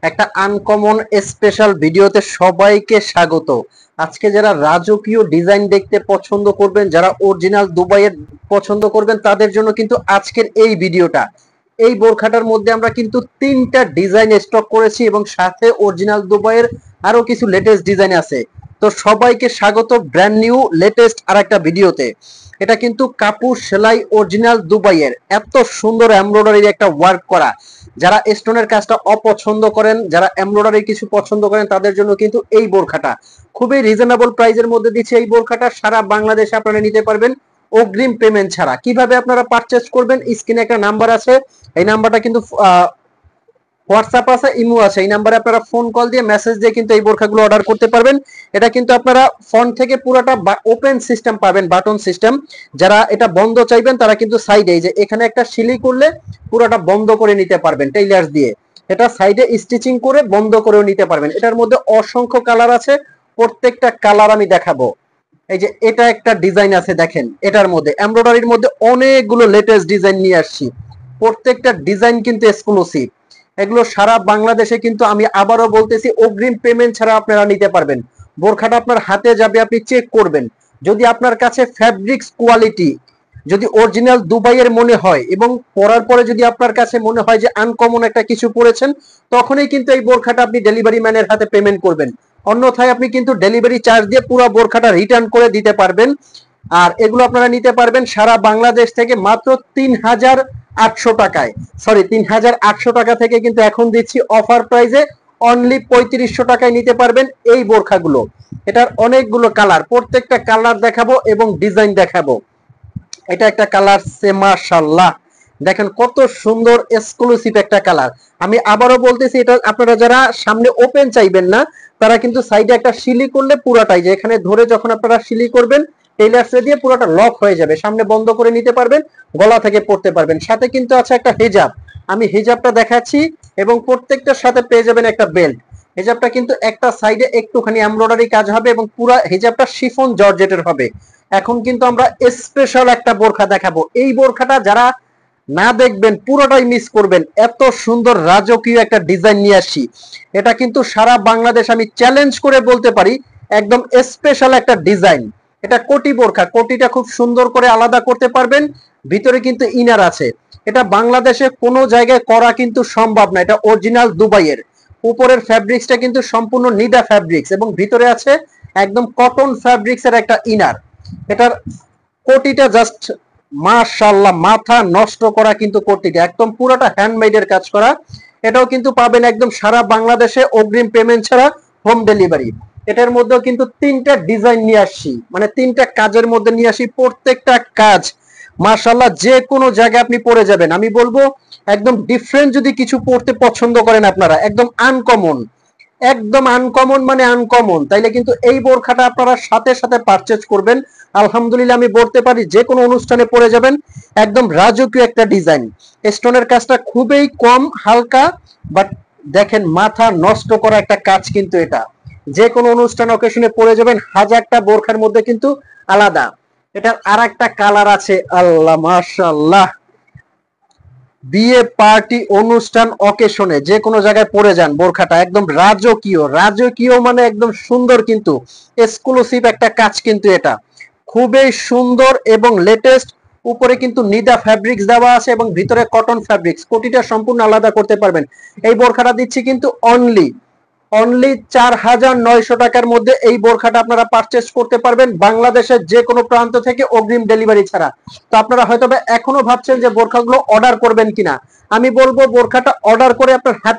একটা uncommon special ভিডিওতে সবাইকে স্বাগত। আজকে যারা রাজকীয় ডিজাইন দেখতে পছন্দ করবেন, যারা অরিজিনাল দুবাইয়ের পছন্দ করবেন, তাদের জন্য কিন্তু আজকের এই ভিডিওটা। এই বোরখাটার মধ্যে আমরা কিন্তু 3টা ডিজাইন স্টক করেছি এবং সাথে অরিজিনাল দুবাইয়ের আরো কিছু লেটেস্ট ডিজাইন আছে। তো সবাইকে স্বাগত ব্র্যান্ড নিউ লেটেস্ট আর একটা ভিডিওতে। এটা কিন্তু কাপড় সেলাই অরিজিনাল দুবাইয়ের, এত সুন্দর এমব্রয়ডারির একটা ওয়ার্ক করা। যারা স্টোনের কাজটা অপছন্দ করেন, যারা এমব্রয়ডারি কিছু পছন্দ করেন, তাদের জন্য কিন্তু এই বোরখাটা খুবই রিজনেবল প্রাইসের মধ্যে দিচ্ছে। এই বোরখাটা সারা বাংলাদেশে আপনারা নিতে পারবেন অগ্রিম পেমেন্ট ছাড়া। কিভাবে আপনারা পারচেজ করবেন, স্ক্রিনে একটা নাম্বার আছে, এই নাম্বারটা কিন্তু হোয়াটসঅ্যাপ আছে, ইমো আছে, এই নাম্বারে আপনারা ফোন কল দিয়ে মেসেজ দিয়ে কিন্তু এই বোরখাগুলো অর্ডার করতে পারবেন। এটা কিন্তু আপনারা ফোন থেকে পুরোটা ওপেন সিস্টেম পাবেন, বাটন সিস্টেম। যারা এটা বন্ধ চাইবেন তারা কিন্তু সাইডে এই যে এখানে একটা সিলি করলে পুরোটা বন্ধ করে নিতে পারবেন টেইলার্স দিয়ে। এটা সাইডে স্টিচিং করে বন্ধ করেও নিতে পারবেন। এটার মধ্যে অসংখ্য কালার আছে, প্রত্যেকটা কালার আমি দেখাবো। এই যে এটা একটা ডিজাইন আছে, দেখেন এটার মধ্যে এমব্রয়ডারির মধ্যে অনেকগুলো লেটেস্ট ডিজাইন নিয়ে আসছি। প্রত্যেকটা ডিজাইন কিন্তু এক্সক্লুসিভ। এগুলো সারা বাংলাদেশে কিন্তু আমি আবারও বলতেছি অগ্রিম পেমেন্ট ছাড়া আপনারা নিতে পারবেন। বোরখাটা আপনার হাতে যাবে, আপনি চেক করবেন। যদি আপনার কাছে ফ্যাব্রিক্স কোয়ালিটি যদি অরিজিনাল দুবাইয়ের মনে হয় এবং পরার পরে যদি আপনার কাছে মনে হয় যে আনকমন একটা কিছু পরেছেন, তখনই কিন্তু এই বোরখাটা আপনি ডেলিভারি ম্যানের হাতে পেমেন্ট করবেন। অন্যথায় আপনি কিন্তু ডেলিভারি চার্জ দিয়ে পুরো বোরখাটা রিটার্ন করে দিতে পারবেন। আর এগুলো আপনারা নিতে পারবেন সারা বাংলাদেশ থেকে মাত্র ৩,৮০০ টাকায়। সরি, ৩,৮০০ টাকা থেকে কিন্তু এখন দিচ্ছি অফার প্রাইসে অনলি ৩৫০০ টাকায় নিতে পারবেন এই বোরখাগুলো। এটার অনেকগুলো কালার, প্রত্যেকটা কালার দেখাবো এবং ডিজাইন দেখাবো। এটা একটা কালার সে, মাশাআল্লাহ দেখেন কত সুন্দর এক্সক্লুসিভ একটা কালার। আমি আবারও বলতেছি, এটা আপনারা যারা সামনে ওপেন চাইবেন না, তারা কিন্তু সাইডে একটা সিলি করলে পুরাটাই, যে এখানে ধরে যখন আপনারা সিলি করবেন টেইলার্সে দিয়ে পুরোটা লক হয়ে যাবে, সামনে বন্ধ করে নিতে পারবেন, গলা থেকে পড়তে পারবেন। সাথে কিন্তু আছে একটা হিজাব, আমি হিজাবটা দেখাচ্ছি, এবং প্রত্যেকটার সাথে পেয়ে যাবেন একটা বেল্ট। হিজাবটা কিন্তু একটা সাইডে একটুখানি এমব্রয়ডারি কাজ হবে এবং পুরো হিজাবটা শিফন জর্জেটের হবে। এখন কিন্তু আমরা স্পেশাল একটা বোরখা দেখাবো। এই বোরখাটা যারা না দেখবেন পুরোটাই মিস করবেন, এত সুন্দর রাজকীয় একটা ডিজাইন নিয়ে আসি। এটা কিন্তু সারা বাংলাদেশ আমি চ্যালেঞ্জ করে বলতে পারি একদম স্পেশাল একটা ডিজাইন। এটা কোটি বোরখা, কোটিটা খুব সুন্দর করে আলাদা করতে পারবেন। ভিতরে কিন্তু ইনার আছে। এটা বাংলাদেশে কোনো জায়গায় করা কিন্তু সম্ভব না, এটা অরিজিনাল দুবাইয়ের। উপরের ফ্যাব্রিক্সটা কিন্তু সম্পূর্ণ নিডা ফ্যাব্রিক্স এবং ভিতরে আছে একদম কটন ফ্যাব্রিক্স এর একটা ইনার। এটার কোটিটা জাস্ট মাশাআল্লাহ, মাথা নষ্ট করা কিন্তু কোটিটা একদম পুরোটা হ্যান্ডমেডের কাজ করা। এটাও কিন্তু পাবেন একদম সারা বাংলাদেশে অগ্রিম পেমেন্ট ছাড়া, হোম ডেলিভারি। এটার মধ্যেও কিন্তু 3টা ডিজাইন নিয়ে আসছি, মানে 3টা কাজের মধ্যে নিয়ে আসি। প্রত্যেকটা কাজ মাশাআল্লাহ যে কোনো জায়গায় আপনি পরে যাবেন। আমি বলবো একদম ডিফারেন্ট যদি কিছু পড়তে পছন্দ করেন আপনারা, একদম আনকমন, একদম আনকমন মানে আনকমন, তাইলে কিন্তু এই বোরখাটা আপনারা সাথে সাথে পারচেজ করবেন। আলহামদুলিল্লাহ আমি বলতে পারি যে কোনো অনুষ্ঠানে পরে যাবেন। একদম রাজকীয় একটা ডিজাইন, স্টোনের কাজটা খুবই কম, হালকা, বাট দেখেন মাথা নষ্ট করা একটা কাজ কিন্তু এটা। যে কোনো অনুষ্ঠান অকেশনে পরে যাবেন, হাজারটা বোরখার মধ্যে কিন্তু আলাদা। এটার আর একটা কালার আছে, আল্লাহ মাশাআল্লাহ, বিয়ে পার্টি অনুষ্ঠান অকেশনে যে কোনো জায়গায় পরে যান, বোরখাটা একদম রাজকীয়। রাজকীয় মানে একদম সুন্দর, কিন্তু এক্সক্লুসিভ একটা কাজ কিন্তু এটা খুবই সুন্দর এবং লেটেস্ট। উপরে কিন্তু নিদা ফ্যাব্রিক্স দেওয়া আছে এবং ভিতরে কটন ফ্যাব্রিক্স, কোটিটা সম্পূর্ণ আলাদা করতে পারবেন। এই বোরখাটা দিচ্ছি কিন্তু অনলি অনলি ৪,৯০০ টাকার মধ্যে এই বোরখাটা আপনারা পারচেস করতে পারবেন বাংলাদেশের যে কোনো প্রান্ত থেকে অগ্রিম ডেলিভারি ছাড়া। তো আপনারা হয়তো এখনো ভাবছেন যে বোরখাগুলো অর্ডার করবেন কিনা, আমি বলবো বোরখাটা অর্ডার করে আপনার হাত